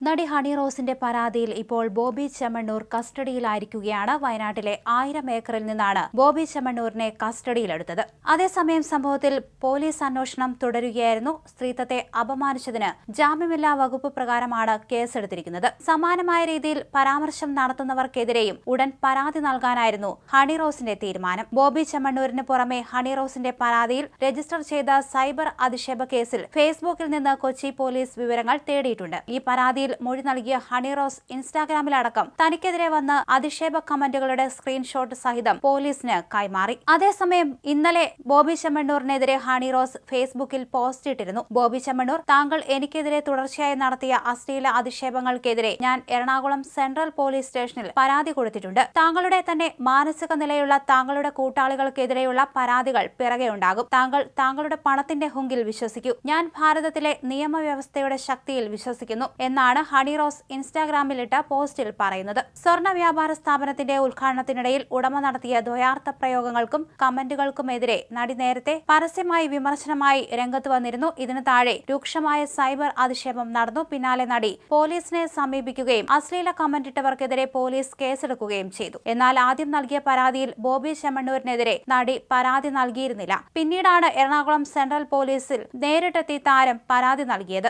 നടി ഹണി റോസിന്റെ പരാതിയിൽ ഇപ്പോൾ ബോബി ചെമ്മണ്ണൂർ കസ്റ്റഡിയിലായിരിക്കുകയാണ്. വയനാട്ടിലെ 1000 ഏക്കറിൽ നിന്നാണ് ബോബി ചെമ്മണ്ണൂരിനെ കസ്റ്റഡിയിലെടുത്തത്. അതേസമയം സംഭവത്തിൽ പോലീസ് അന്വേഷണം തുടരുകയായിരുന്നു. സ്ത്രീത്വത്തെ അപമാനിച്ചതിന് ജാമ്യമില്ലാ വകുപ്പ് പ്രകാരമാണ് കേസെടുത്തിരിക്കുന്നത്. സമാനമായ രീതിയിൽ പരാമർശം നടത്തുന്നവർക്കെതിരെയും ഉടൻ പരാതി നൽകാനായിരുന്നു ഹണി റോസിന്റെ തീരുമാനം. ബോബി ചെമ്മണ്ണൂരിന് പുറമെ ഹണി റോസിന്റെ പരാതിയിൽ രജിസ്റ്റർ ചെയ്ത സൈബർ അധിക്ഷേപ കേസിൽ ഫേസ്ബുക്കിൽ നിന്ന് കൊച്ചി പോലീസ് വിവരങ്ങൾ തേടിയിട്ടുണ്ട്. ഈ പരാതിയിൽ മൊഴി നൽകിയ ഹണി റോസ് ഇൻസ്റ്റാഗ്രാമിലടക്കം തനിക്കെതിരെ വന്ന അധിക്ഷേപ കമന്റുകളുടെ സ്ക്രീൻഷോട്ട് സഹിതം പോലീസിന് കൈമാറി. അതേസമയം ഇന്നലെ ബോബി ചെമ്മണ്ണൂരിനെതിരെ ഹണി റോസ് ഫേസ്ബുക്കിൽ പോസ്റ്റ് ഇട്ടിരുന്നു. ബോബി ചെമ്മണ്ണൂർ, താങ്കൾ എനിക്കെതിരെ തുടർച്ചയായി നടത്തിയ അശ്ലീല അധിക്ഷേപങ്ങൾക്കെതിരെ ഞാൻ എറണാകുളം സെൻട്രൽ പോലീസ് സ്റ്റേഷനിൽ പരാതി കൊടുത്തിട്ടുണ്ട്. താങ്കളുടെ തന്നെ മാനസിക നിലയുള്ള താങ്കളുടെ കൂട്ടാളികൾക്കെതിരെയുള്ള പരാതികൾ പിറകെ ഉണ്ടാകും. താങ്കൾ താങ്കളുടെ പണത്തിന്റെ ഹുങ്കിൽ വിശ്വസിക്കൂ. ഞാൻ ഭാരതത്തിലെ നിയമവ്യവസ്ഥയുടെ ശക്തിയിൽ വിശ്വസിക്കുന്നു എന്നാണ് ഹണി റോസ് ഇൻസ്റ്റാഗ്രാമിലിട്ട പോസ്റ്റിൽ പറയുന്നത്. സ്വർണ്ണ വ്യാപാര സ്ഥാപനത്തിന്റെ ഉദ്ഘാടനത്തിനിടയിൽ ഉടമ നടത്തിയ ദ്വയാർത്ഥ പ്രയോഗങ്ങൾക്കും കമന്റുകൾക്കുമെതിരെ നടി നേരത്തെ പരസ്യമായി വിമർശനമായി രംഗത്ത് വന്നിരുന്നു. ഇതിനു താഴെ രൂക്ഷമായ സൈബർ അധിക്ഷേപം നടന്നു. പിന്നാലെ നടി പോലീസിനെ സമീപിക്കുകയും അശ്ലീല കമന്റിട്ടവർക്കെതിരെ പോലീസ് കേസെടുക്കുകയും ചെയ്തു. എന്നാൽ ആദ്യം നൽകിയ പരാതിയിൽ ബോബി ചെമ്മണ്ണൂരിനെതിരെ നടി പരാതി നൽകിയിരുന്നില്ല. പിന്നീടാണ് എറണാകുളം സെൻട്രൽ പോലീസിൽ നേരിട്ടെത്തി താരം പരാതി നൽകിയത്.